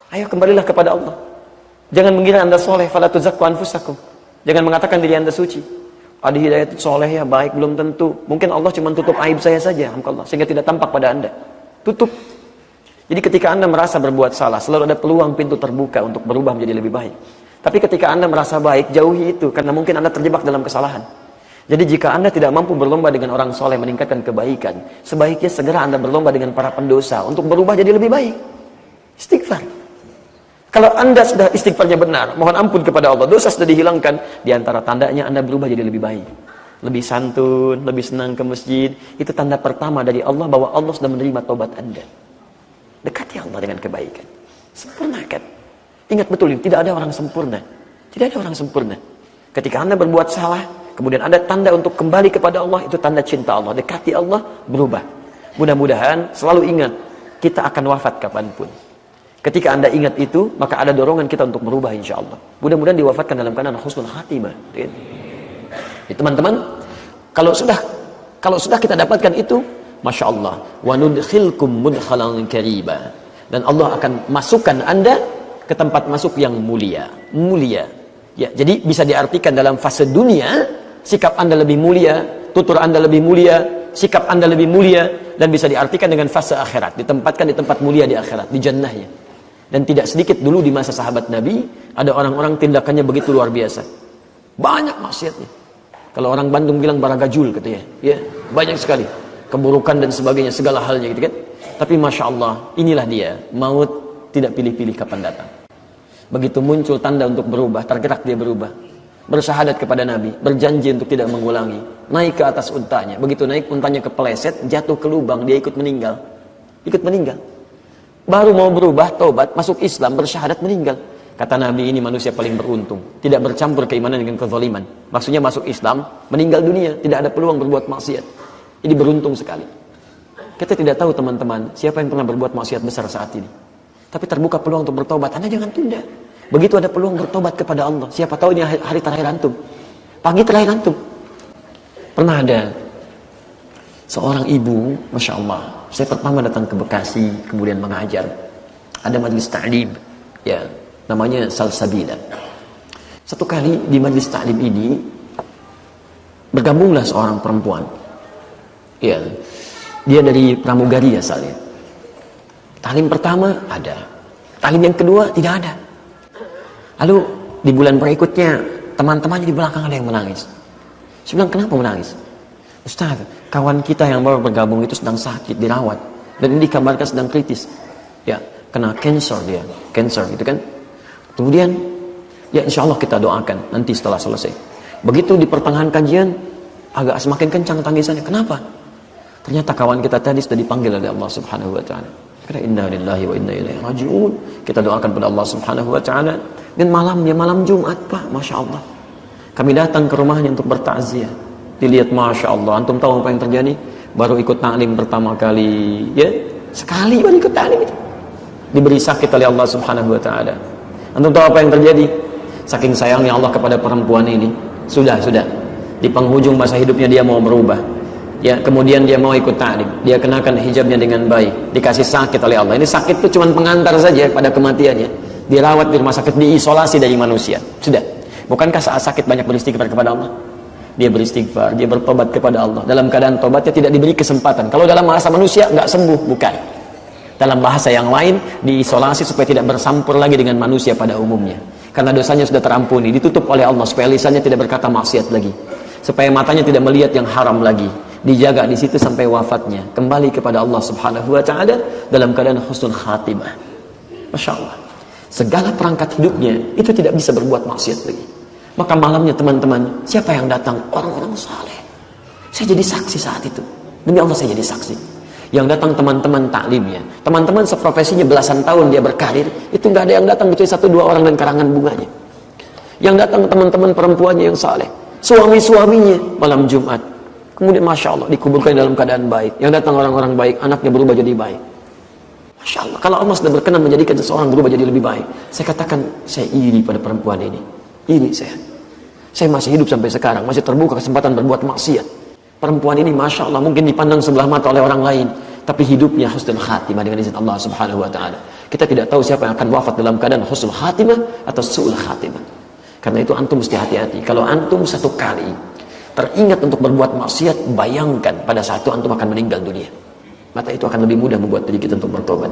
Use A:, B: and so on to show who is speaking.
A: Ayo kembalilah kepada Allah. Jangan mengira Anda soleh, fala tuzakku anfusakum. Jangan mengatakan diri Anda suci. Adi Hidayat itu soleh ya, baik, belum tentu. Mungkin Allah cuma tutup aib saya saja, Allah, sehingga tidak tampak pada Anda. Tutup. Jadi ketika Anda merasa berbuat salah, selalu ada peluang pintu terbuka untuk berubah menjadi lebih baik. Tapi ketika Anda merasa baik, jauhi itu, karena mungkin Anda terjebak dalam kesalahan. Jadi jika Anda tidak mampu berlomba dengan orang soleh meningkatkan kebaikan, sebaiknya segera Anda berlomba dengan para pendosa untuk berubah jadi lebih baik. Istighfar. Kalau Anda sudah istighfarnya benar, mohon ampun kepada Allah, dosa sudah dihilangkan, di antara tandanya Anda berubah jadi lebih baik. Lebih santun, lebih senang ke masjid. Itu tanda pertama dari Allah bahwa Allah sudah menerima taubat Anda. Dekati Allah dengan kebaikan. Sempurnakan. Ingat betul ini, tidak ada orang sempurna. Tidak ada orang sempurna. Ketika Anda berbuat salah, kemudian ada tanda untuk kembali kepada Allah, itu tanda cinta Allah. Dekati Allah, berubah. Mudah-mudahan selalu ingat, kita akan wafat kapanpun. Ketika Anda ingat itu, maka ada dorongan kita untuk berubah insya Allah. Mudah-mudahan diwafatkan dalam keadaan husnul khatimah. Teman-teman, kalau sudah kita dapatkan itu, Masya Allah, wa nudkhilkum mudkhalan kariba. Dan Allah akan masukkan Anda ke tempat masuk yang mulia. Mulia. Ya, jadi bisa diartikan dalam fase dunia, sikap Anda lebih mulia, tutur Anda lebih mulia, sikap Anda lebih mulia, dan bisa diartikan dengan fase akhirat, ditempatkan di tempat mulia di akhirat, di jannahnya. Dan tidak sedikit dulu di masa sahabat Nabi, ada orang-orang tindakannya begitu luar biasa. Banyak maksiatnya. Kalau orang Bandung bilang baragajul katanya, ya, banyak sekali keburukan dan sebagainya, segala halnya gitu kan. Tapi Masya Allah, inilah dia, maut tidak pilih-pilih kapan datang. Begitu muncul tanda untuk berubah, tergerak dia berubah. Bersyahadat kepada Nabi, berjanji untuk tidak mengulangi. Naik ke atas untanya, begitu naik untanya kepeleset, jatuh ke lubang, dia ikut meninggal. Ikut meninggal. Baru mau berubah, taubat, masuk Islam, bersyahadat, meninggal. Kata Nabi, ini manusia paling beruntung. Tidak bercampur keimanan dengan kezaliman. Maksudnya masuk Islam, meninggal dunia, tidak ada peluang berbuat maksiat. Ini beruntung sekali. Kita tidak tahu teman-teman, siapa yang pernah berbuat maksiat besar saat ini. Tapi terbuka peluang untuk bertobat, Anda jangan tunda. Begitu ada peluang bertobat kepada Allah, siapa tahu ini hari terakhir antum. Pagi terakhir antum. Pernah ada seorang ibu, Masya Allah, saya pertama datang ke Bekasi, kemudian mengajar. Ada majelis ta'lim, ya, namanya Salsabila. Satu kali di majelis ta'lim ini, bergabunglah seorang perempuan. Ya, dia dari pramugari asalnya. Talim pertama ada, talim yang kedua tidak ada. Lalu di bulan berikutnya, teman-temannya di belakang ada yang menangis. Saya bilang, kenapa menangis? Ustaz, kawan kita yang baru bergabung itu sedang sakit, dirawat, dan ini dikabarkan sedang kritis. Ya, kena cancer dia, cancer gitu kan. Kemudian, ya insya Allah kita doakan nanti setelah selesai. Begitu di pertengahan kajian, agak semakin kencang tangisannya. Kenapa? Ternyata kawan kita tadi sudah dipanggil oleh Allah Subhanahu wa taala. Kata inna lillahi wa inna ilaihi raji'un. Kita doakan pada Allah Subhanahu wa taala. Dan malamnya, malam Jumat, Pak, Masya Allah, kami datang ke rumahnya untuk bertakziah. Dilihat, Masya Allah, antum tahu apa yang terjadi? Baru ikut taklim pertama kali, ya, sekali baru ikut taklim itu, diberi sakit oleh Allah Subhanahu wa taala. Antum tahu apa yang terjadi? Saking sayangnya Allah kepada perempuan ini, sudah di penghujung masa hidupnya dia mau berubah. Ya, kemudian dia mau ikut taklim, dia kenakan hijabnya dengan baik, dikasih sakit oleh Allah. Ini sakit itu cuma pengantar saja pada kematiannya. Dirawat di rumah sakit, diisolasi dari manusia. Sudah. Bukankah saat sakit banyak beristighfar kepada Allah? Dia beristighfar, dia bertobat kepada Allah. Dalam keadaan tobatnya tidak diberi kesempatan. Kalau dalam bahasa manusia nggak sembuh, bukan. Dalam bahasa yang lain, diisolasi supaya tidak bersampur lagi dengan manusia pada umumnya. Karena dosanya sudah terampuni, ditutup oleh Allah supaya lisannya tidak berkata maksiat lagi. Supaya matanya tidak melihat yang haram lagi. Dijaga di situ sampai wafatnya, kembali kepada Allah Subhanahu wa taala dalam keadaan husnul khatimah. Masya Allah, segala perangkat hidupnya itu tidak bisa berbuat maksiat lagi. Maka malamnya teman-teman, siapa yang datang? Orang-orang saleh. Saya jadi saksi saat itu, demi Allah saya jadi saksi. Yang datang teman-teman taklimnya, teman-teman seprofesinya belasan tahun dia berkarir, itu nggak ada yang datang kecuali 1-2 orang dan karangan bunganya. Yang datang teman-teman perempuannya yang saleh, suami-suaminya malam Jumat. Kemudian Masya Allah dikuburkan dalam keadaan baik. Yang datang orang-orang baik, anaknya berubah jadi baik. Masya Allah, kalau Allah sudah berkenan menjadikan seseorang berubah jadi lebih baik, saya katakan, saya iri pada perempuan ini. Iri saya. Saya masih hidup sampai sekarang, masih terbuka kesempatan berbuat maksiat. Perempuan ini Masya Allah mungkin dipandang sebelah mata oleh orang lain, tapi hidupnya husnul khatimah dengan izin Allah Subhanahu wa taala. Kita tidak tahu siapa yang akan wafat dalam keadaan husnul khatimah atau su'ul khatimah. Karena itu antum mesti hati-hati. Kalau antum satu kali teringat untuk berbuat maksiat, bayangkan pada saat itu antum akan meninggal dunia. Maka itu akan lebih mudah membuat diri kita untuk bertobat.